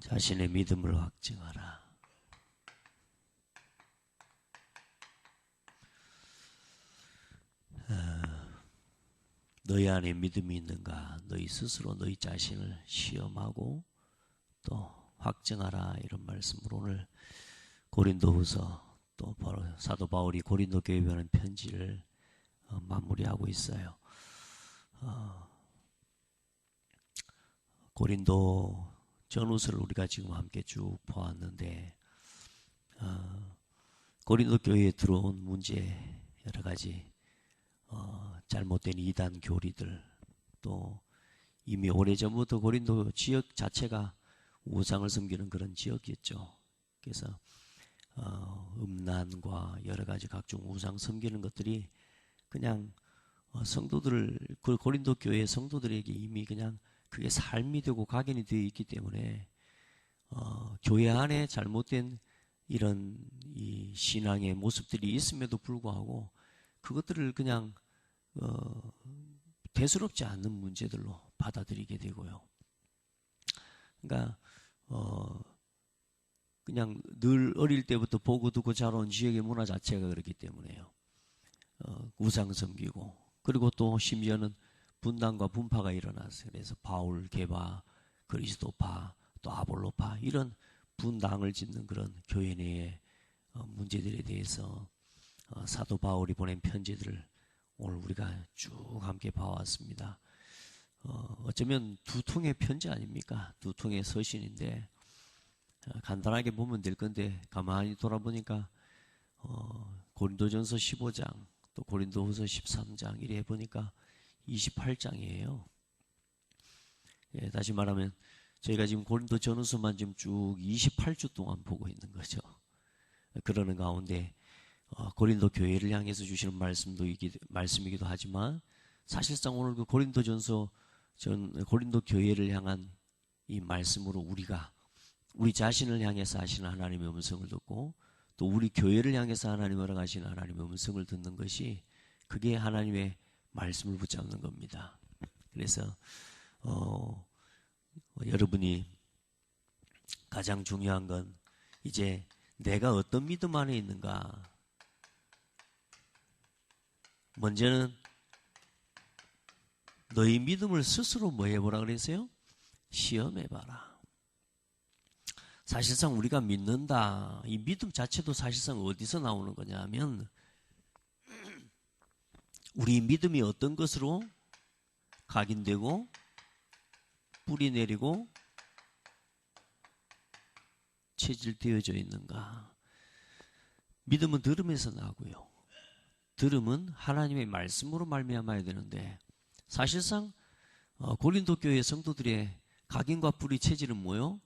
자신의 믿음을 확증하라. 너희 안에 믿음이 있는가? 너희 스스로 너희 자신을 시험하고 또 확증하라. 이런 말씀으로 오늘 고린도후서 또 사도 바울이 고린도 교회에 보낸 편지를 마무리하고 있어요. 고린도 전후서를 우리가 지금 함께 쭉 보았는데 고린도 교회에 들어온 문제 여러 가지 잘못된 이단 교리들, 또 이미 오래전부터 고린도 지역 자체가 우상을 섬기는 그런 지역이었죠. 그래서 음란과 여러 가지 각종 우상 섬기는 것들이 그냥 성도들, 그 고린도 교회 성도들에게 이미 그냥 그게 삶이 되고 각인이 되어 있기 때문에 교회 안에 잘못된 이런 이 신앙의 모습들이 있음에도 불구하고 그것들을 그냥 대수롭지 않는 문제들로 받아들이게 되고요. 그러니까 그냥 늘 어릴 때부터 보고 듣고 자라온 지역의 문화 자체가 그렇기 때문에요. 우상 섬기고, 그리고 또 심지어는 분당과 분파가 일어났어요. 그래서 바울, 게바, 그리스도파, 또 아볼로파, 이런 분당을 짓는 그런 교회 내의 문제들에 대해서 사도 바울이 보낸 편지들을 오늘 우리가 쭉 함께 봐왔습니다. 어쩌면 두 통의 편지 아닙니까? 두 통의 서신인데 간단하게 보면 될 건데 가만히 돌아보니까 고린도전서 15장 또 고린도후서 13장 이래 해보니까 28장이에요. 예, 다시 말하면 저희가 지금 고린도 전후서만 지금 쭉 28주 동안 보고 있는 거죠. 그러는 가운데 고린도 교회를 향해서 주시는 말씀이기도 하지만 사실상 오늘 그 고린도 교회를 향한 이 말씀으로 우리가 우리 자신을 향해서 하시는 하나님의 음성을 듣고 또 우리 교회를 향해서 하나님으로 가시는 하나님의 음성을 듣는 것이 그게 하나님의 말씀을 붙잡는 겁니다. 그래서 여러분이 가장 중요한 건 이제 내가 어떤 믿음 안에 있는가. 먼저는 너희 믿음을 스스로 뭐 해보라 그랬어요? 시험해봐라. 사실상 우리가 믿는다. 이 믿음 자체도 사실상 어디서 나오는 거냐 하면 우리 믿음이 어떤 것으로 각인되고 뿌리 내리고 체질되어져 있는가. 믿음은 들음에서 나고요. 들음은 하나님의 말씀으로 말미암아야 되는데 사실상 고린도 교회 성도들의 각인과 뿌리 체질은 뭐요?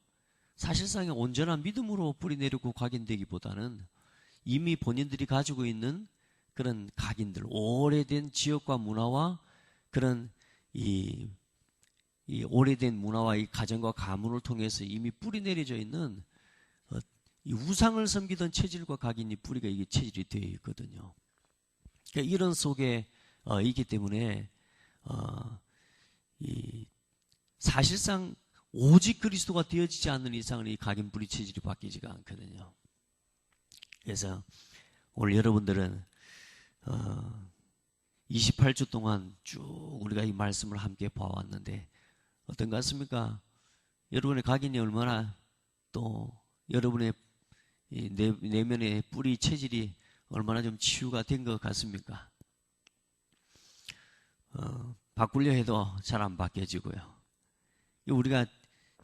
사실상의 온전한 믿음으로 뿌리 내리고 각인되기보다는 이미 본인들이 가지고 있는 그런 각인들, 오래된 지역과 문화와 그런 이 오래된 문화와 이 가정과 가문을 통해서 이미 뿌리 내려져 있는 이 우상을 섬기던 체질과 각인이 뿌리가 이게 체질이 되어 있거든요. 그러니까 이런 속에 있기 때문에 사실상 오직 그리스도가 되어지지 않는 이상은 이 각인 뿌리 체질이 바뀌지가 않거든요. 그래서 오늘 여러분들은 28주 동안 쭉 우리가 이 말씀을 함께 봐왔는데 어떤 것 같습니까? 여러분의 각인이 얼마나 또 여러분의 이 내면의 뿌리 체질이 얼마나 좀 치유가 된 것 같습니까? 바꾸려 해도 잘 안 바뀌어지고요. 우리가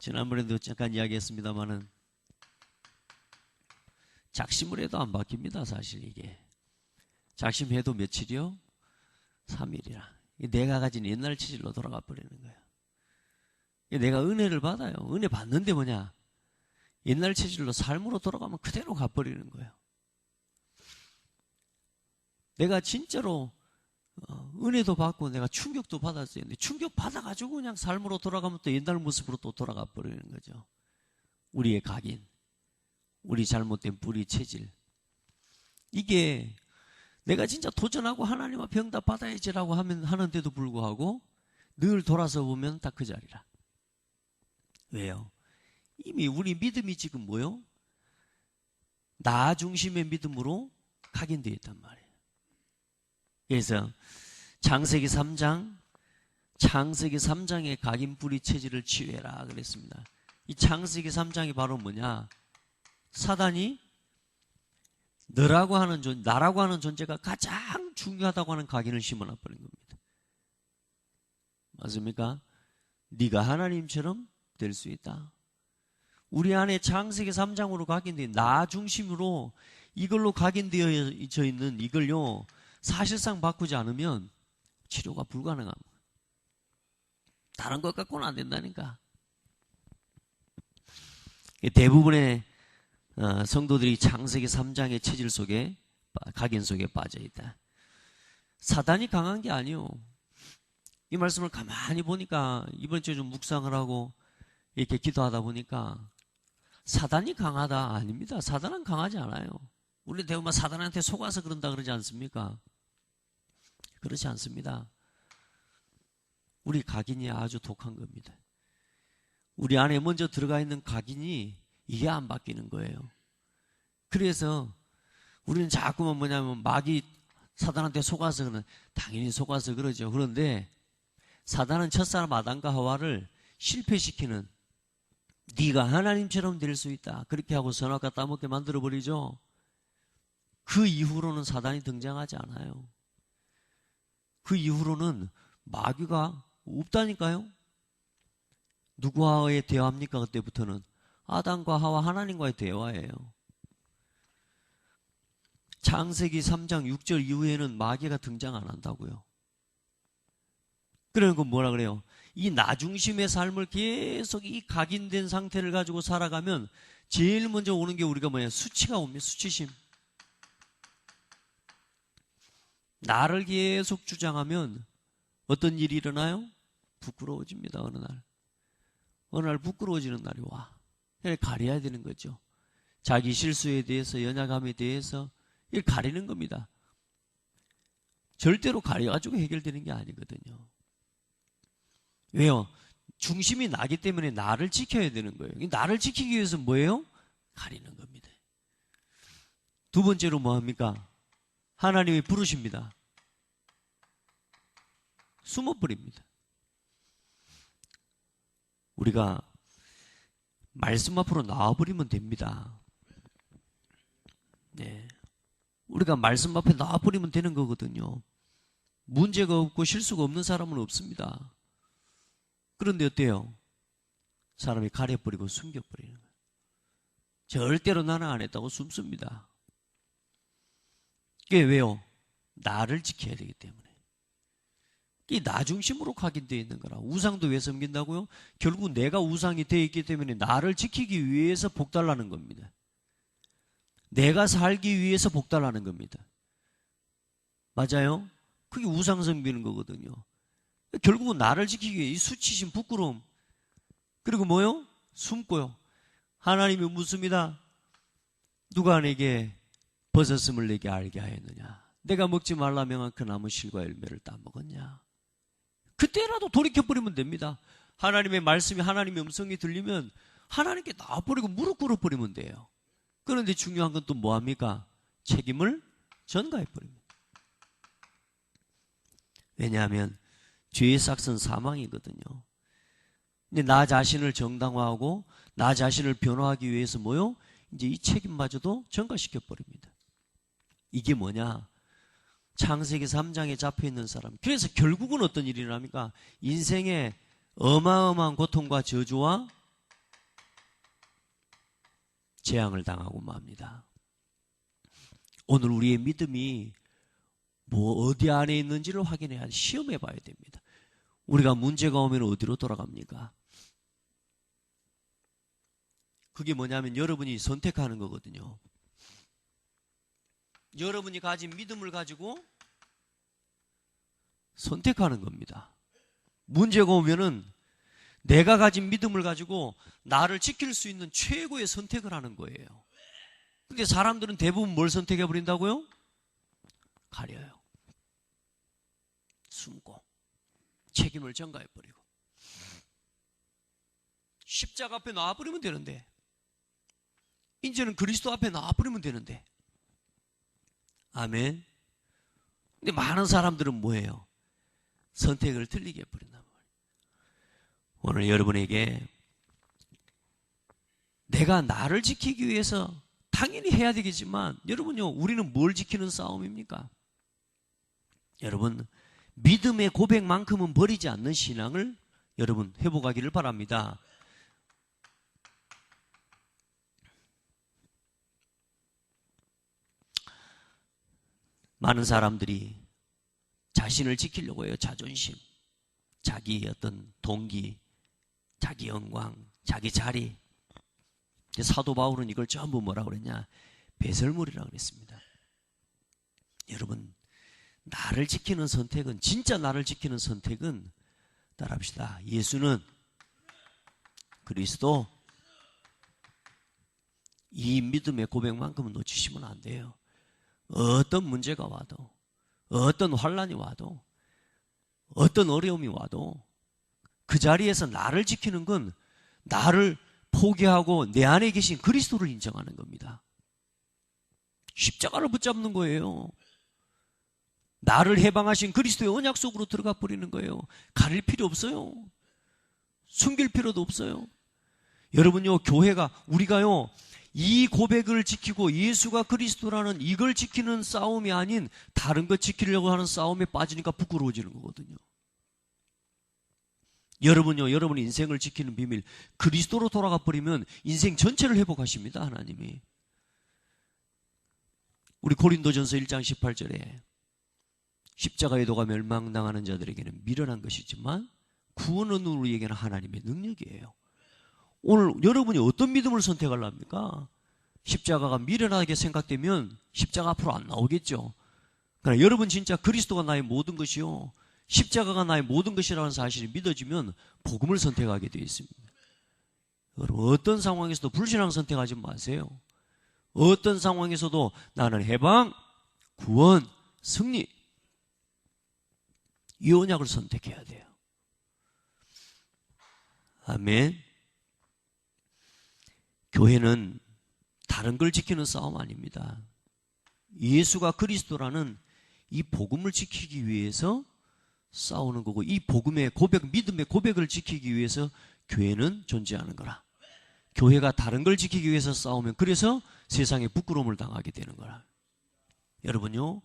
지난번에도 잠깐 이야기했습니다만은 작심을 해도 안 바뀝니다. 사실 이게 작심해도 며칠이요? 3일이라. 내가 가진 옛날 체질로 돌아가 버리는 거예요. 내가 은혜를 받아요. 은혜 받는데 뭐냐? 옛날 체질로 삶으로 돌아가면 그대로 가버리는 거예요. 내가 진짜로 은혜도 받고 내가 충격도 받았어요. 근데 충격 받아가지고 그냥 삶으로 돌아가면 또 옛날 모습으로 또 돌아가 버리는 거죠. 우리의 각인, 우리 잘못된 뿌리 체질. 이게 내가 진짜 도전하고 하나님 앞에 응답 받아야지라고 하는데도 불구하고 늘 돌아서 보면 딱 그 자리라. 왜요? 이미 우리 믿음이 지금 뭐요? 나 중심의 믿음으로 각인되어 있단 말이에요. 그래서 창세기 3장의 각인뿌리 체질을 치유해라 그랬습니다. 이 창세기 3장이 바로 뭐냐? 사단이 나라고 하는 존재가 가장 중요하다고 하는 각인을 심어놔 버린 겁니다. 맞습니까? 네가 하나님처럼 될 수 있다. 우리 안에 창세기 3장으로 각인된 나 중심으로 이걸로 각인되어져 있는 이걸요, 사실상 바꾸지 않으면 치료가 불가능합니다. 다른 것 갖고는 안 된다니까. 대부분의 성도들이 창세기 3장의 체질 속에, 각인 속에 빠져 있다. 사단이 강한 게 아니요. 이 말씀을 가만히 보니까 이번 주에 좀 묵상을 하고 이렇게 기도하다 보니까 사단이 강하다 아닙니다. 사단은 강하지 않아요. 우리 대부분 사단한테 속아서 그런다 그러지 않습니까? 그렇지 않습니다. 우리 각인이 아주 독한 겁니다. 우리 안에 먼저 들어가 있는 각인이 이게 안 바뀌는 거예요. 그래서 우리는 자꾸만 뭐냐면 마귀 사단한테 속아서 그러는, 당연히 속아서 그러죠. 그런데 사단은 첫사람 아담과 하와를 실패시키는, 네가 하나님처럼 될 수 있다 그렇게 하고 선악과 따먹게 만들어버리죠. 그 이후로는 사단이 등장하지 않아요. 그 이후로는 마귀가 없다니까요. 누구와의 대화입니까? 그때부터는 아담과 하와 하나님과의 대화예요. 창세기 3장 6절 이후에는 마귀가 등장 안 한다고요. 그러니까 뭐라 그래요? 이 나 중심의 삶을 계속 이 각인된 상태를 가지고 살아가면 제일 먼저 오는 게 우리가 뭐냐? 수치가 옵니다. 수치심. 나를 계속 주장하면 어떤 일이 일어나요? 부끄러워집니다. 어느 날 부끄러워지는 날이 와. 가려야 되는 거죠. 자기 실수에 대해서, 연약함에 대해서 이걸 가리는 겁니다. 절대로 가려가지고 해결되는 게 아니거든요. 왜요? 중심이 나기 때문에 나를 지켜야 되는 거예요. 나를 지키기 위해서 뭐예요? 가리는 겁니다. 두 번째로 뭐합니까? 하나님이 부르십니다. 숨어버립니다. 우리가 말씀 앞으로 나와버리면 됩니다. 네. 우리가 말씀 앞에 나와버리면 되는 거거든요. 문제가 없고 실수가 없는 사람은 없습니다. 그런데 어때요? 사람이 가려버리고 숨겨버리는 거예요. 절대로 나는 안 했다고 숨습니다. 그게 왜요? 나를 지켜야 되기 때문에. 이게 나 중심으로 각인되어 있는 거라. 우상도 왜 섬긴다고요? 결국 내가 우상이 되어 있기 때문에 나를 지키기 위해서 복달라는 겁니다. 내가 살기 위해서 복달하는 겁니다. 맞아요? 그게 우상 섬기는 거거든요. 결국은 나를 지키기 위해 이 수치심, 부끄러움, 그리고 뭐요? 숨고요. 하나님이 묻습니다. 누가 내게 벗었음을 내게 알게 하였느냐? 내가 먹지 말라 명한 그 나무 실과 열매를 따먹었냐? 그때라도 돌이켜버리면 됩니다. 하나님의 말씀이, 하나님의 음성이 들리면 하나님께 나와버리고 무릎 꿇어버리면 돼요. 그런데 중요한 건 또 뭐합니까? 책임을 전가해버립니다. 왜냐하면 죄의 삭은 사망이거든요. 근데 나 자신을 정당화하고 나 자신을 변화하기 위해서 뭐요? 이제 이 책임마저도 전가시켜버립니다. 이게 뭐냐? 창세기 3장에 잡혀있는 사람. 그래서 결국은 어떤 일이 일어납니까? 인생에 어마어마한 고통과 저주와 재앙을 당하고 맙니다. 오늘 우리의 믿음이 뭐 어디 안에 있는지를 확인해야 시험해 봐야 됩니다. 우리가 문제가 오면 어디로 돌아갑니까? 그게 뭐냐면 여러분이 선택하는 거거든요. 여러분이 가진 믿음을 가지고 선택하는 겁니다. 문제가 오면은 내가 가진 믿음을 가지고 나를 지킬 수 있는 최고의 선택을 하는 거예요. 근데 사람들은 대부분 뭘 선택해 버린다고요? 가려요. 숨고 책임을 전가해 버리고 십자가 앞에 나와버리면 되는데, 이제는 그리스도 앞에 나와버리면 되는데. 아멘. 근데 많은 사람들은 뭐예요? 선택을 틀리게 해버린단 말이에요. 오늘 여러분에게 내가 나를 지키기 위해서 당연히 해야 되겠지만, 여러분요, 우리는 뭘 지키는 싸움입니까? 여러분, 믿음의 고백만큼은 버리지 않는 신앙을 여러분 회복하기를 바랍니다. 많은 사람들이 자신을 지키려고 해요. 자존심, 자기 어떤 동기, 자기 영광, 자기 자리. 사도 바울은 이걸 전부 뭐라고 그랬냐? 배설물이라고 그랬습니다. 여러분, 나를 지키는 선택은, 진짜 나를 지키는 선택은, 따라합시다. 예수는 그리스도. 이 믿음의 고백만큼은 놓치시면 안 돼요. 어떤 문제가 와도, 어떤 환란이 와도, 어떤 어려움이 와도 그 자리에서 나를 지키는 건 나를 포기하고 내 안에 계신 그리스도를 인정하는 겁니다. 십자가를 붙잡는 거예요. 나를 해방하신 그리스도의 언약 속으로 들어가 버리는 거예요. 가릴 필요 없어요. 숨길 필요도 없어요. 여러분요, 교회가, 우리가요, 이 고백을 지키고 예수가 그리스도라는 이걸 지키는 싸움이 아닌 다른 것 지키려고 하는 싸움에 빠지니까 부끄러워지는 거거든요. 여러분요, 여러분 인생을 지키는 비밀, 그리스도로 돌아가 버리면 인생 전체를 회복하십니다, 하나님이. 우리 고린도전서 1장 18절에 십자가의 도가 멸망당하는 자들에게는 미련한 것이지만 구원은 우리에게는 하나님의 능력이에요. 오늘 여러분이 어떤 믿음을 선택하려합니까? 십자가가 미련하게 생각되면 십자가 앞으로 안 나오겠죠. 그러나 여러분 진짜 그리스도가 나의 모든 것이요, 십자가가 나의 모든 것이라는 사실이 믿어지면 복음을 선택하게 되어 있습니다. 여러분, 어떤 상황에서도 불신앙 선택하지 마세요. 어떤 상황에서도 나는 해방, 구원, 승리, 이 언약을 선택해야 돼요. 아멘. 교회는 다른 걸 지키는 싸움 아닙니다. 예수가 그리스도라는 이 복음을 지키기 위해서 싸우는 거고, 이 복음의 고백, 믿음의 고백을 지키기 위해서 교회는 존재하는 거라. 교회가 다른 걸 지키기 위해서 싸우면 그래서 세상에 부끄러움을 당하게 되는 거라. 여러분요,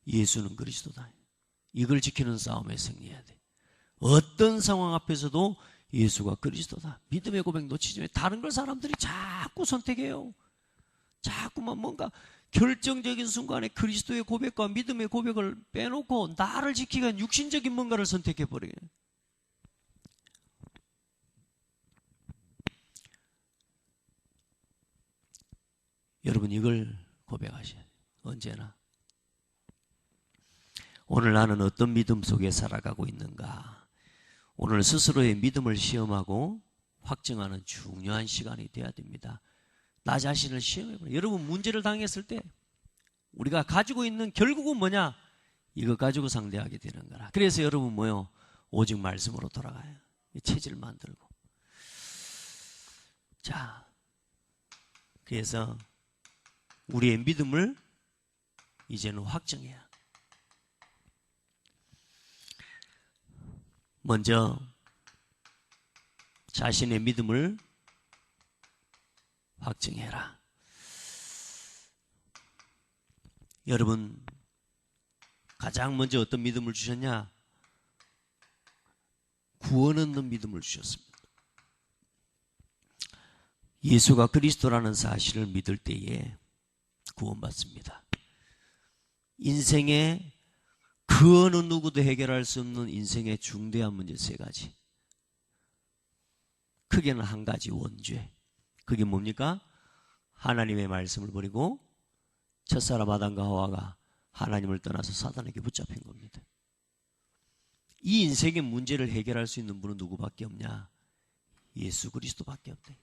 예수는 그리스도다. 이걸 지키는 싸움에 승리해야 돼. 어떤 상황 앞에서도 예수가 그리스도다. 믿음의 고백 놓치지 마. 다른 걸 사람들이 자꾸 선택해요. 자꾸만 뭔가 결정적인 순간에 그리스도의 고백과 믿음의 고백을 빼놓고 나를 지키기 위한 육신적인 뭔가를 선택해버려요. 여러분, 이걸 고백하셔야 돼요. 언제나. 오늘 나는 어떤 믿음 속에 살아가고 있는가? 오늘 스스로의 믿음을 시험하고 확증하는 중요한 시간이 돼야 됩니다. 나 자신을 시험해보세요. 여러분, 문제를 당했을 때 우리가 가지고 있는 결국은 뭐냐? 이거 가지고 상대하게 되는 거라. 그래서 여러분 뭐요? 오직 말씀으로 돌아가요. 체질 만들고. 자, 그래서 우리의 믿음을 이제는 확정해야. 먼저 자신의 믿음을 확증해라. 여러분, 가장 먼저 어떤 믿음을 주셨냐? 구원 얻는 믿음을 주셨습니다. 예수가 그리스도라는 사실을 믿을 때에 구원받습니다. 인생의 그 어느 누구도 해결할 수 없는 인생의 중대한 문제 세 가지. 크게는 한 가지, 원죄. 그게 뭡니까? 하나님의 말씀을 버리고 첫사람 아담과 하와가 하나님을 떠나서 사단에게 붙잡힌 겁니다. 이 인생의 문제를 해결할 수 있는 분은 누구밖에 없냐? 예수 그리스도밖에 없다.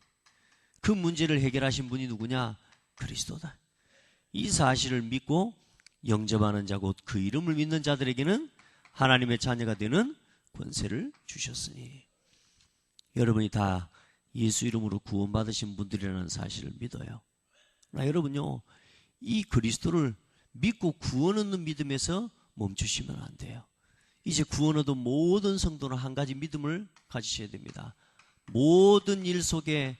그 문제를 해결하신 분이 누구냐? 그리스도다. 이 사실을 믿고 영접하는 자, 곧 그 이름을 믿는 자들에게는 하나님의 자녀가 되는 권세를 주셨으니. 여러분이 다 예수 이름으로 구원받으신 분들이라는 사실을 믿어요. 그러나 여러분요, 이 그리스도를 믿고 구원 얻는 믿음에서 멈추시면 안 돼요. 이제 구원 얻은 모든 성도는 한 가지 믿음을 가지셔야 됩니다. 모든 일 속에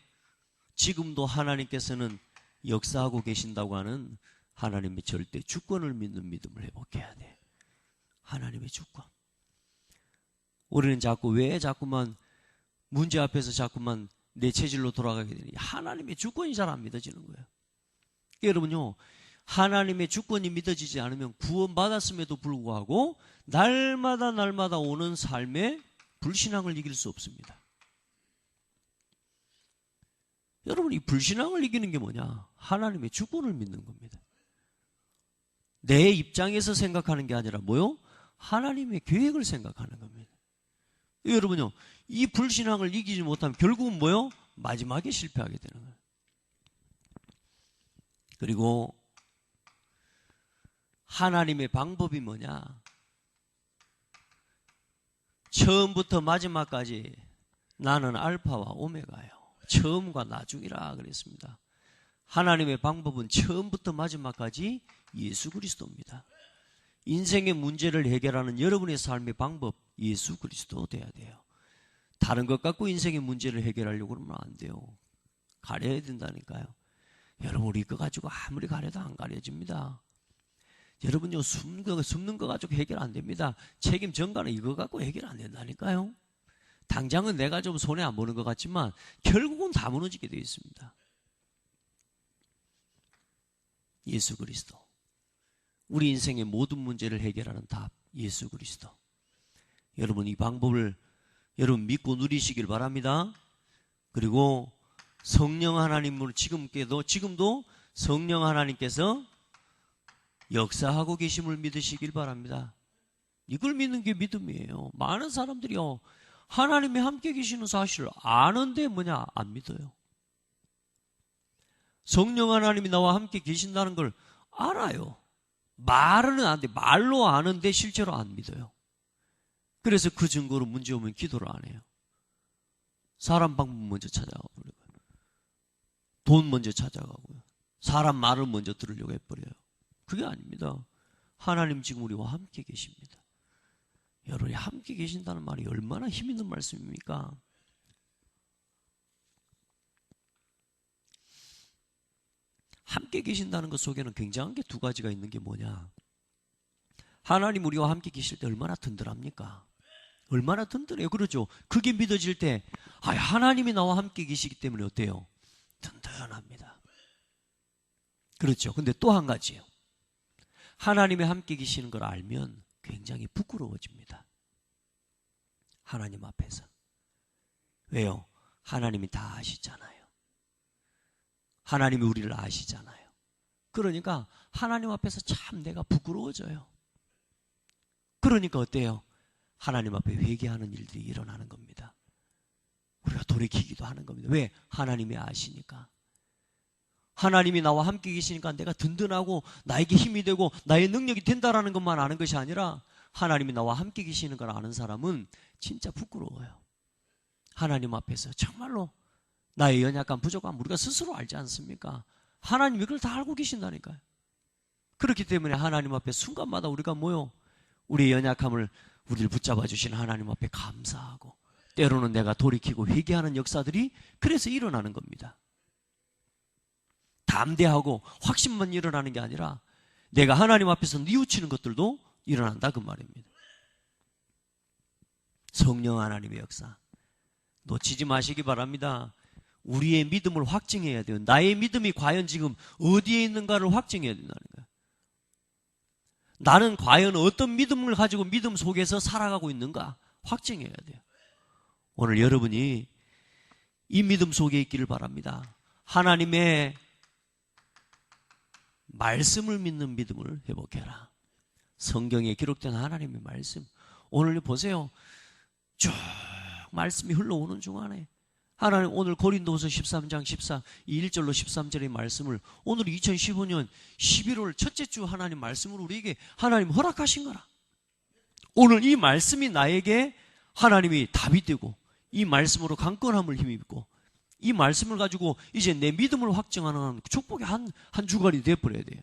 지금도 하나님께서는 역사하고 계신다고 하는 하나님의 절대 주권을 믿는 믿음을 회복해야 돼. 하나님의 주권. 우리는 왜 자꾸만 문제 앞에서 자꾸만 내 체질로 돌아가게 되니 하나님의 주권이 잘 안 믿어지는 거예요. 여러분요, 하나님의 주권이 믿어지지 않으면 구원받았음에도 불구하고 날마다 오는 삶에 불신앙을 이길 수 없습니다. 여러분, 이 불신앙을 이기는 게 뭐냐? 하나님의 주권을 믿는 겁니다. 내 입장에서 생각하는 게 아니라 뭐요? 하나님의 계획을 생각하는 겁니다. 여러분요, 이 불신앙을 이기지 못하면 결국은 뭐요? 마지막에 실패하게 되는 거예요. 그리고 하나님의 방법이 뭐냐? 처음부터 마지막까지 나는 알파와 오메가예요. 처음과 나중이라 그랬습니다. 하나님의 방법은 처음부터 마지막까지 예수 그리스도입니다. 인생의 문제를 해결하는 여러분의 삶의 방법, 예수 그리스도 돼야 돼요. 다른 것 갖고 인생의 문제를 해결하려고 그러면 안 돼요. 가려야 된다니까요. 여러분, 우리 거 가지고 아무리 가려도 안 가려집니다. 여러분요, 숨는 거 가지고 해결 안 됩니다. 책임 전가는 이거 갖고 해결 안 된다니까요. 당장은 내가 좀 손해 안 보는 것 같지만 결국은 다 무너지게 되어 있습니다. 예수 그리스도. 우리 인생의 모든 문제를 해결하는 답, 예수 그리스도. 여러분, 이 방법을 여러분 믿고 누리시길 바랍니다. 그리고 성령 하나님을 지금도 성령 하나님께서 역사하고 계심을 믿으시길 바랍니다. 이걸 믿는 게 믿음이에요. 많은 사람들이요, 하나님이 함께 계시는 사실을 아는데 안 믿어요. 성령 하나님이 나와 함께 계신다는 걸 알아요. 말은 안 돼. 말로 아는데 실제로 안 믿어요. 그래서 그 증거로 문제 오면 기도를 안 해요. 사람 방법 먼저 찾아가고, 돈 먼저 찾아가고요. 사람 말을 먼저 들으려고 해버려요. 그게 아닙니다. 하나님 지금 우리와 함께 계십니다. 여러분이 함께 계신다는 말이 얼마나 힘 있는 말씀입니까? 함께 계신다는 것 속에는 굉장한 게 두 가지가 있는 게 뭐냐? 하나님 우리와 함께 계실 때 얼마나 든든합니까? 얼마나 든든해요. 그렇죠? 그게 믿어질 때 하나님이 나와 함께 계시기 때문에 어때요? 든든합니다. 그렇죠? 근데 또 한 가지요. 하나님이 함께 계시는 걸 알면 굉장히 부끄러워집니다. 하나님 앞에서. 왜요? 하나님이 다 아시잖아요. 하나님이 우리를 아시잖아요. 그러니까 하나님 앞에서 참 내가 부끄러워져요. 그러니까 어때요? 하나님 앞에 회개하는 일들이 일어나는 겁니다. 우리가 돌이키기도 하는 겁니다. 왜? 하나님이 아시니까. 하나님이 나와 함께 계시니까 내가 든든하고 나에게 힘이 되고 나의 능력이 된다라는 것만 아는 것이 아니라 하나님이 나와 함께 계시는 걸 아는 사람은 진짜 부끄러워요. 하나님 앞에서 정말로 나의 연약함, 부족함 우리가 스스로 알지 않습니까? 하나님이 그걸 다 알고 계신다니까요. 그렇기 때문에 하나님 앞에 순간마다 우리가 우리의 연약함을 우리를 붙잡아 주신 하나님 앞에 감사하고 때로는 내가 돌이키고 회개하는 역사들이 그래서 일어나는 겁니다. 담대하고 확신만 일어나는 게 아니라 내가 하나님 앞에서 뉘우치는 것들도 일어난다 그 말입니다. 성령 하나님의 역사 놓치지 마시기 바랍니다. 우리의 믿음을 확증해야 돼요. 나의 믿음이 과연 지금 어디에 있는가를 확증해야 된다는 거예요. 나는 과연 어떤 믿음을 가지고 믿음 속에서 살아가고 있는가 확증해야 돼요. 오늘 여러분이 이 믿음 속에 있기를 바랍니다. 하나님의 말씀을 믿는 믿음을 회복해라. 성경에 기록된 하나님의 말씀. 오늘 보세요. 쭉 말씀이 흘러오는 중간에 하나님 오늘 고린도후서 13장 1절로 13절의 말씀을 오늘 2015년 11월 첫째 주 하나님 말씀으로 우리에게 하나님 허락하신 거라. 오늘 이 말씀이 나에게 하나님이 답이 되고 이 말씀으로 강건함을 힘입고 이 말씀을 가지고 이제 내 믿음을 확증하는 축복의 한 주간이 되어버려야 돼요.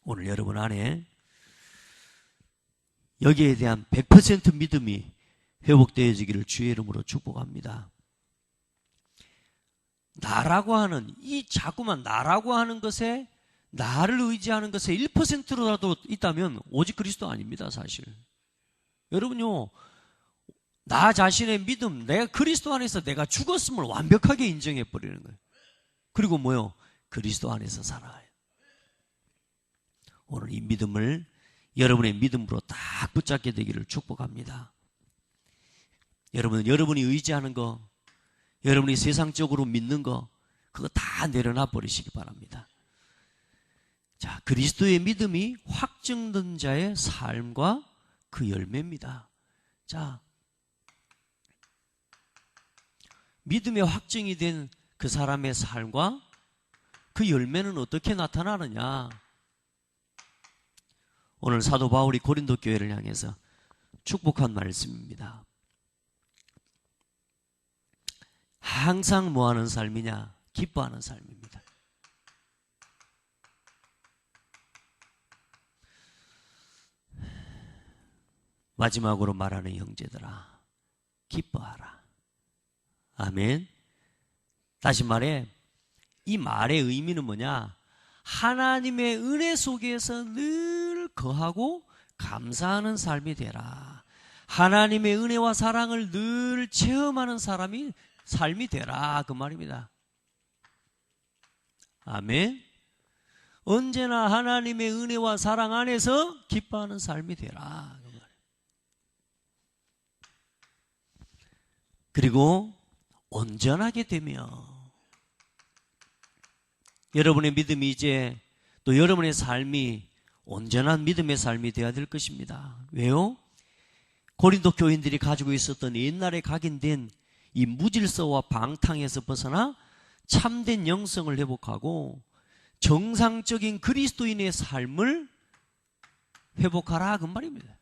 오늘 여러분 안에 여기에 대한 100% 믿음이 회복되어지기를 주의 이름으로 축복합니다. 나라고 하는, 이 자꾸만 나라고 하는 것에, 나를 의지하는 것에 1%라도 있다면 오직 그리스도 아닙니다, 사실. 여러분요, 나 자신의 믿음, 내가 그리스도 안에서 내가 죽었음을 완벽하게 인정해 버리는 거예요. 그리고 뭐요? 그리스도 안에서 살아요. 오늘 이 믿음을 여러분의 믿음으로 딱 붙잡게 되기를 축복합니다. 여러분, 여러분이 의지하는 거, 여러분이 세상적으로 믿는 거, 그거 다 내려놔 버리시기 바랍니다. 자, 그리스도의 믿음이 확증된 자의 삶과 그 열매입니다. 자, 믿음의 확증이 된 그 사람의 삶과 그 열매는 어떻게 나타나느냐? 오늘 사도 바울이 고린도 교회를 향해서 축복한 말씀입니다. 항상 뭐하는 삶이냐? 기뻐하는 삶입니다. 마지막으로 말하는 형제들아, 기뻐하라. 아멘. 다시 말해, 이 말의 의미는 뭐냐? 하나님의 은혜 속에서 늘 거하고 감사하는 삶이 되라. 하나님의 은혜와 사랑을 늘 체험하는 삶이 되라. 그 말입니다. 아멘. 언제나 하나님의 은혜와 사랑 안에서 기뻐하는 삶이 되라. 그 말이에요. 그리고 온전하게 되며 여러분의 믿음이 이제 또 여러분의 삶이 온전한 믿음의 삶이 되어야 될 것입니다. 왜요? 고린도 교인들이 가지고 있었던 옛날에 각인된 이 무질서와 방탕에서 벗어나 참된 영성을 회복하고 정상적인 그리스도인의 삶을 회복하라 그 말입니다.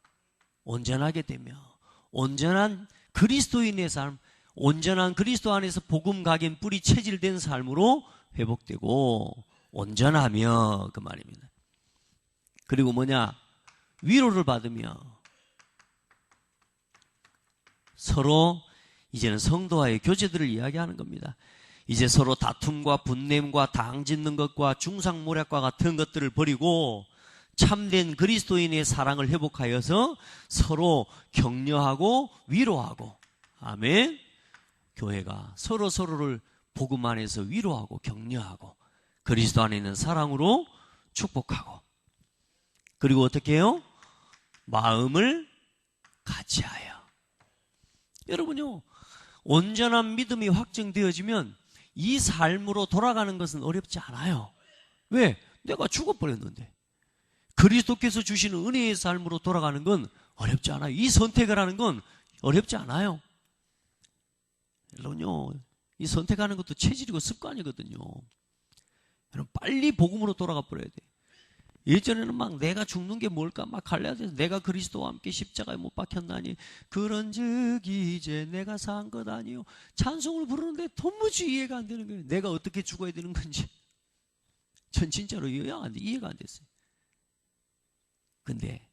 온전하게 되며 온전한 그리스도인의 삶, 온전한 그리스도 안에서 복음 각인 뿌리 체질된 삶으로 회복되고 온전하며 그 말입니다. 그리고 뭐냐? 위로를 받으며 서로 이제는 성도와의 교제들을 이야기하는 겁니다. 이제 서로 다툼과 분냄과 당 짓는 것과 중상모략과 같은 것들을 버리고 참된 그리스도인의 사랑을 회복하여서 서로 격려하고 위로하고, 아멘. 교회가 서로를 복음 안에서 위로하고 격려하고 그리스도 안에 있는 사랑으로 축복하고, 그리고 어떻게 해요? 마음을 같이하여. 여러분요, 온전한 믿음이 확증되어지면 이 삶으로 돌아가는 것은 어렵지 않아요. 왜? 내가 죽어버렸는데. 그리스도께서 주시는 은혜의 삶으로 돌아가는 건 어렵지 않아요. 이 선택을 하는 건 어렵지 않아요. 여러분요, 이 선택하는 것도 체질이고 습관이거든요. 여러분, 빨리 복음으로 돌아가 버려야 돼. 예전에는 막 내가 죽는 게 뭘까 막 갈려야 돼서 내가 그리스도와 함께 십자가에 못 박혔나니 그런즉 이제 내가 산 것 아니요. 찬송을 부르는데 도무지 이해가 안 되는 거예요. 내가 어떻게 죽어야 되는 건지. 전 진짜로 이해가 안 됐어요. 근데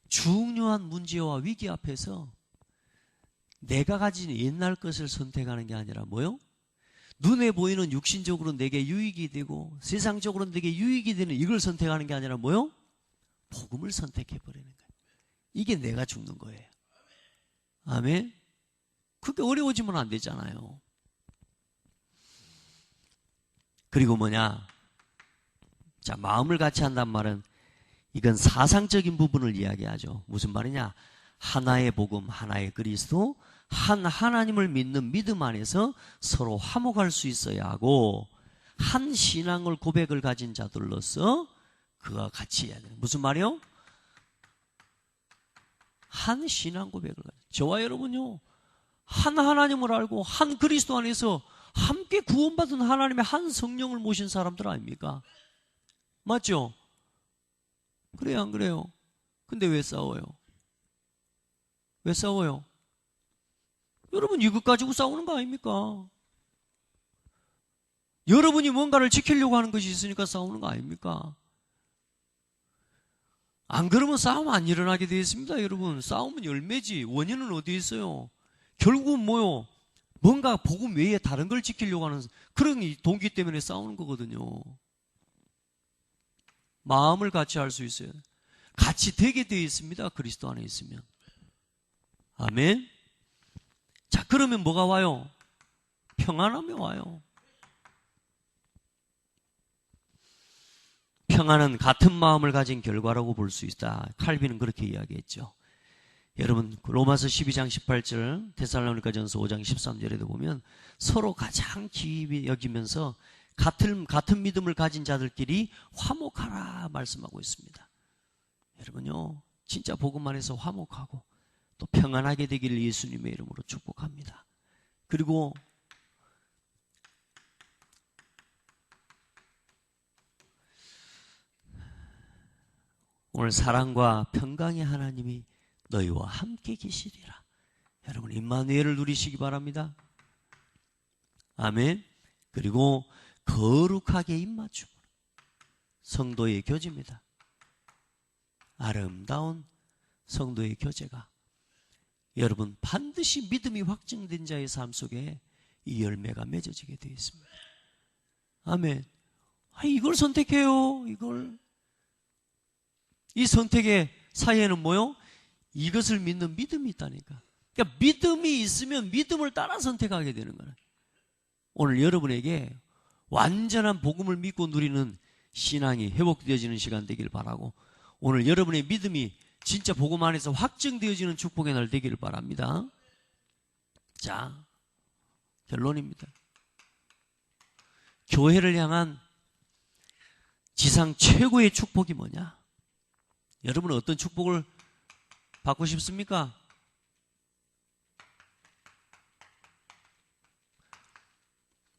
중요한 문제와 위기 앞에서 내가 가진 옛날 것을 선택하는 게 아니라 뭐요? 눈에 보이는 육신적으로 내게 유익이 되고 세상적으로 내게 유익이 되는 이걸 선택하는 게 아니라 뭐요? 복음을 선택해버리는 거예요. 이게 내가 죽는 거예요. 아멘? 그게 어려워지면 안 되잖아요. 그리고 뭐냐? 자, 마음을 같이 한단 말은 이건 사상적인 부분을 이야기하죠. 무슨 말이냐? 하나의 복음, 하나의 그리스도, 한 하나님을 믿는 믿음 안에서 서로 화목할 수 있어야 하고, 한 신앙을 고백을 가진 자들로서 그와 같이 해야 돼요. 무슨 말이요? 한 신앙 고백을 가진, 저와 여러분요, 한 하나님을 알고 한 그리스도 안에서 함께 구원받은 하나님의 한 성령을 모신 사람들 아닙니까? 맞죠? 그래요, 안 그래요? 근데 왜 싸워요? 왜 싸워요? 여러분 이것 가지고 싸우는 거 아닙니까? 여러분이 뭔가를 지키려고 하는 것이 있으니까 싸우는 거 아닙니까? 안 그러면 싸움 안 일어나게 되어 있습니다, 여러분. 싸움은 열매지. 원인은 어디에 있어요? 결국은 뭐요? 뭔가 복음 외에 다른 걸 지키려고 하는 그런 동기 때문에 싸우는 거거든요. 마음을 같이 할 수 있어요. 같이 되게 되어 있습니다, 그리스도 안에 있으면. 아멘. 자, 그러면 뭐가 와요? 평안함이 와요. 평안은 같은 마음을 가진 결과라고 볼 수 있다. 칼빈은 그렇게 이야기했죠. 여러분 로마서 12장 18절, 데살로니가전서 5장 13절에도 보면 서로 가장 기이 여기면서 같은 믿음을 가진 자들끼리 화목하라 말씀하고 있습니다. 여러분요, 진짜 복음 안에서 화목하고 또 평안하게 되기를 예수님의 이름으로 축복합니다. 그리고 오늘 사랑과 평강의 하나님이 너희와 함께 계시리라. 여러분 임마누엘을 누리시기 바랍니다. 아멘. 그리고 거룩하게 입맞춤, 성도의 교제입니다. 아름다운 성도의 교제가 여러분 반드시 믿음이 확증된 자의 삶 속에 이 열매가 맺어지게 되어 있습니다. 아멘. 이걸 선택해요. 이 선택의 사이에는 뭐요? 이것을 믿는 믿음이 있다니까. 그러니까 믿음이 있으면 믿음을 따라 선택하게 되는 거예요. 오늘 여러분에게 완전한 복음을 믿고 누리는 신앙이 회복되어지는 시간 되길 바라고, 오늘 여러분의 믿음이 진짜 복음 안에서 확증되어지는 축복의 날 되기를 바랍니다. 자, 결론입니다. 교회를 향한 지상 최고의 축복이 뭐냐? 여러분은 어떤 축복을 받고 싶습니까?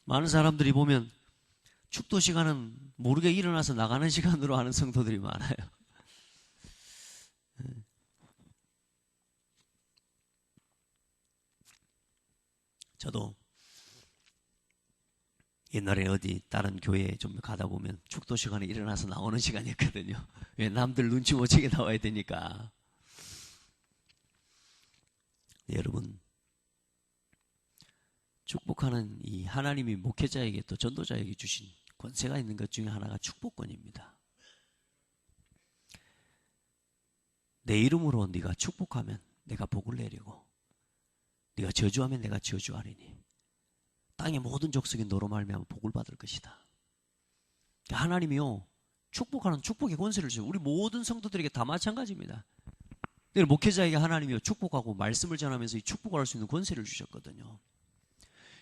많은 사람들이 보면 축도 시간은 모르게 일어나서 나가는 시간으로 하는 성도들이 많아요. 저도 옛날에 어디 다른 교회에 좀 가다 보면 축도 시간에 일어나서 나오는 시간이었거든요. 왜? 남들 눈치 못 채게 나와야 되니까. 네, 여러분 축복하는 이 하나님이 목회자에게 또 전도자에게 주신 권세가 있는 것 중에 하나가 축복권입니다. 내 이름으로 네가 축복하면 내가 복을 내리고 네가 저주하면 내가 저주하리니 땅의 모든 족속이 너로 말미암아 복을 받을 것이다. 하나님이요, 축복하는 축복의 권세를 주세요. 우리 모든 성도들에게 다 마찬가지입니다. 목회자에게 하나님이요, 축복하고 말씀을 전하면서 이 축복을 할 수 있는 권세를 주셨거든요.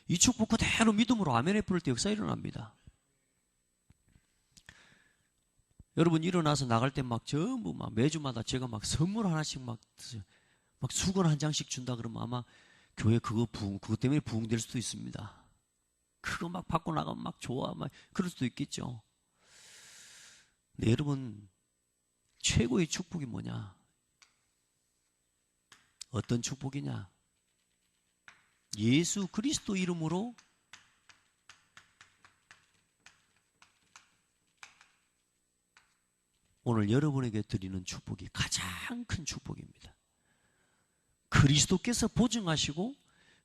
이 축복 그대로 믿음으로 아멘에 부를 때 역사 일어납니다. 여러분 일어나서 나갈 때 막 전부 막 매주마다 제가 막 선물 하나씩 막 수건 한 장씩 준다 그러면 아마 교회 그것 때문에 부흥될 수도 있습니다. 그거 막 받고 나가면 막 좋아, 막 그럴 수도 있겠죠. 근데 여러분, 최고의 축복이 뭐냐? 어떤 축복이냐? 예수 그리스도 이름으로 오늘 여러분에게 드리는 축복이 가장 큰 축복입니다. 그리스도께서 보증하시고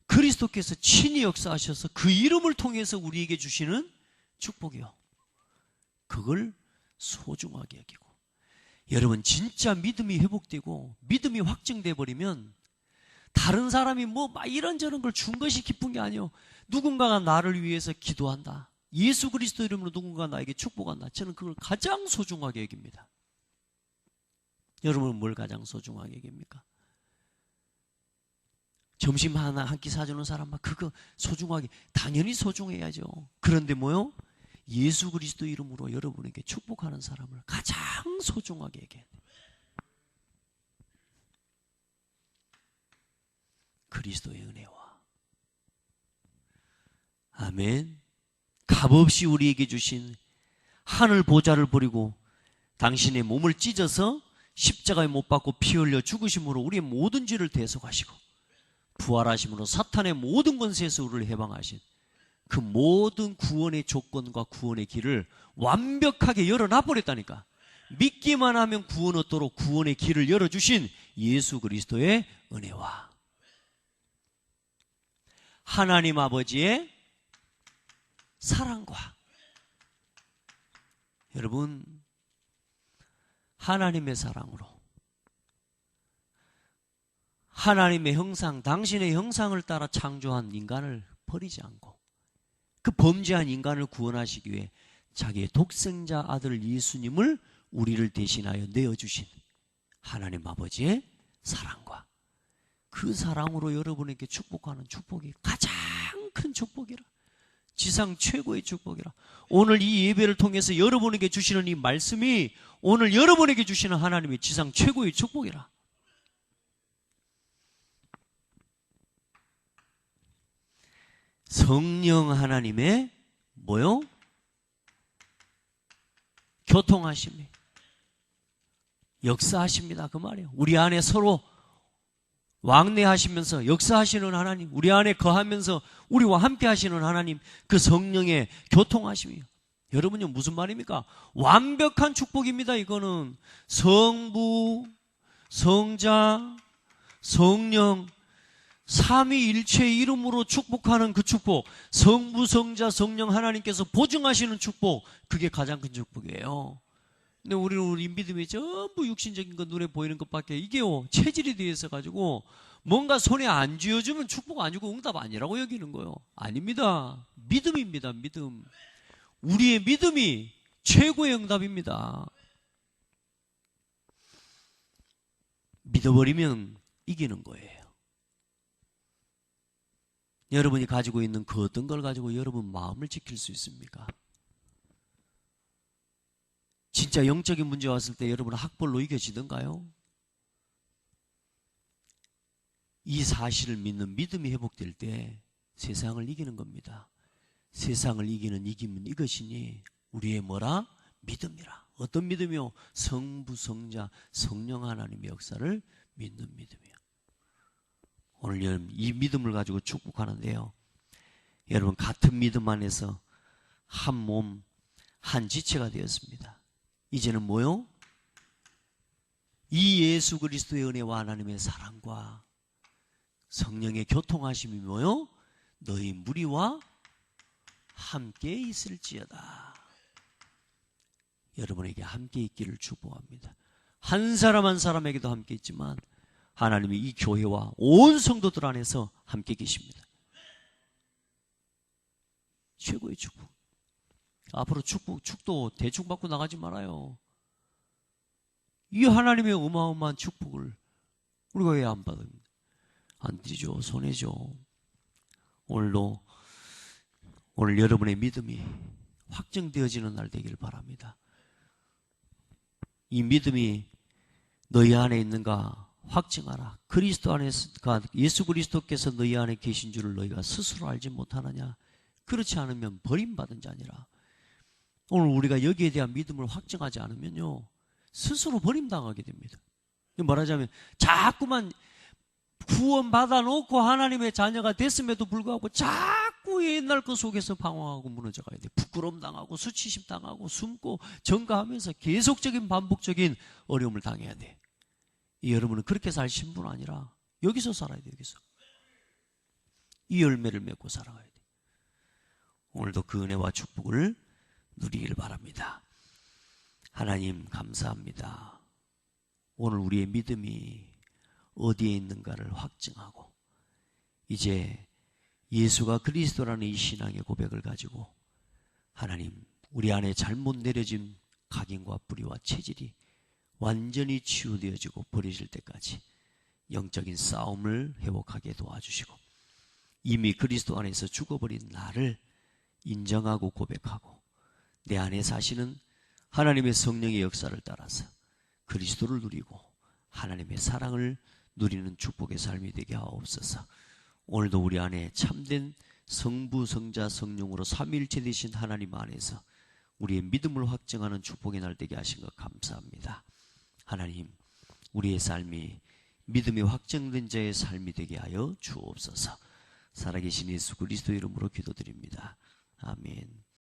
그리스도께서 친히 역사하셔서 그 이름을 통해서 우리에게 주시는 축복이요. 그걸 소중하게 여기고, 여러분 진짜 믿음이 회복되고 믿음이 확증돼 버리면 다른 사람이 뭐 막 이런저런 걸 준 것이 기쁜 게 아니에요. 누군가가 나를 위해서 기도한다, 예수 그리스도 이름으로 누군가 나에게 축복한다, 저는 그걸 가장 소중하게 여깁니다. 여러분은 뭘 가장 소중하게 여깁니까? 점심 하나 한 끼 사주는 사람 막 그거 소중하게, 당연히 소중해야죠. 그런데 뭐요? 예수 그리스도 이름으로 여러분에게 축복하는 사람을 가장 소중하게 여겨야 돼요. 그리스도의 은혜와 아멘, 값없이 우리에게 주신 하늘 보좌를 버리고 당신의 몸을 찢어서 십자가에 못 박고 피 흘려 죽으심으로 우리의 모든 죄를 대속하시고 부활하심으로 사탄의 모든 권세에서 우리를 해방하신 그 모든 구원의 조건과 구원의 길을 완벽하게 열어놔 버렸다니까. 믿기만 하면 구원 얻도록 구원의 길을 열어주신 예수 그리스도의 은혜와 하나님 아버지의 사랑과, 여러분, 하나님의 사랑으로 하나님의 형상, 당신의 형상을 따라 창조한 인간을 버리지 않고 그 범죄한 인간을 구원하시기 위해 자기의 독생자 아들 예수님을 우리를 대신하여 내어주신 하나님 아버지의 사랑과 그 사랑으로 여러분에게 축복하는 축복이 가장 큰 축복이라, 지상 최고의 축복이라. 오늘 이 예배를 통해서 여러분에게 주시는 이 말씀이 오늘 여러분에게 주시는 하나님의 지상 최고의 축복이라. 성령 하나님의 뭐요? 교통하심이, 역사하십니다. 그 말이에요. 우리 안에 서로 왕래하시면서 역사하시는 하나님, 우리 안에 거하면서 우리와 함께 하시는 하나님, 그 성령의 교통하심이에요. 여러분요, 무슨 말입니까? 완벽한 축복입니다. 이거는 성부, 성자, 성령 삼위일체의 이름으로 축복하는 그 축복, 성부, 성자, 성령 하나님께서 보증하시는 축복, 그게 가장 큰 축복이에요. 근데 우리 믿음이 전부 육신적인 것, 눈에 보이는 것밖에, 이게요 체질이 되어 있어 가지고 뭔가 손에 안 쥐어주면 축복 아니고 응답 아니라고 여기는 거예요. 아닙니다. 믿음입니다. 믿음. 우리의 믿음이 최고의 응답입니다. 믿어버리면 이기는 거예요. 여러분이 가지고 있는 그 어떤 걸 가지고 여러분 마음을 지킬 수 있습니까? 진짜 영적인 문제 왔을 때 여러분 학벌로 이겨지던가요? 이 사실을 믿는 믿음이 회복될 때 세상을 이기는 겁니다. 세상을 이기는 이김은 이것이니 우리의 뭐라? 믿음이라. 어떤 믿음이요? 성부, 성자, 성령 하나님의 역사를 믿는 믿음이요. 오늘 이 믿음을 가지고 축복하는데요, 여러분 같은 믿음 안에서 한 몸, 한 지체가 되었습니다. 이제는 뭐요? 이 예수 그리스도의 은혜와 하나님의 사랑과 성령의 교통하심이 뭐요? 너희 무리와 함께 있을지어다. 여러분에게 함께 있기를 축복합니다. 한 사람 한 사람에게도 함께 있지만 하나님이 이 교회와 온 성도들 안에서 함께 계십니다. 최고의 축복. 앞으로 축도 대충 받고 나가지 말아요. 이 하나님의 어마어마한 축복을 우리가 왜 안 받습니까? 안 드리죠. 손해죠. 오늘 여러분의 믿음이 확정되어지는 날 되길 바랍니다. 이 믿음이 너희 안에 있는가 확증하라. 그리스도 안에서, 예수 그리스도께서 너희 안에 계신 줄을 너희가 스스로 알지 못하느냐? 그렇지 않으면 버림받은 자니라. 오늘 우리가 여기에 대한 믿음을 확증하지 않으면요, 스스로 버림당하게 됩니다. 말하자면 자꾸만 구원받아 놓고 하나님의 자녀가 됐음에도 불구하고 자꾸 옛날 그 속에서 방황하고 무너져 가야 돼. 부끄러움 당하고 수치심 당하고 숨고 전가하면서 계속적인 반복적인 어려움을 당해야 돼. 여러분은 그렇게 살 신분 아니라 여기서 살아야 돼. 여기서 이 열매를 맺고 살아가야 돼. 오늘도 그 은혜와 축복을 누리길 바랍니다. 하나님 감사합니다. 오늘 우리의 믿음이 어디에 있는가를 확증하고 이제 예수가 그리스도라는 이 신앙의 고백을 가지고 하나님, 우리 안에 잘못 내려진 각인과 뿌리와 체질이 완전히 치유되어지고 버려질 때까지 영적인 싸움을 회복하게 도와주시고 이미 그리스도 안에서 죽어버린 나를 인정하고 고백하고 내 안에 사시는 하나님의 성령의 역사를 따라서 그리스도를 누리고 하나님의 사랑을 누리는 축복의 삶이 되게 하옵소서. 오늘도 우리 안에 참된 성부, 성자, 성령으로 삼위일체 되신 하나님 안에서 우리의 믿음을 확증하는 축복의 날 되게 하신 것 감사합니다. 하나님, 우리의 삶이 믿음이 확정된 자의 삶이 되게 하여 주옵소서. 살아계신 예수 그리스도 이름으로 기도드립니다. 아멘.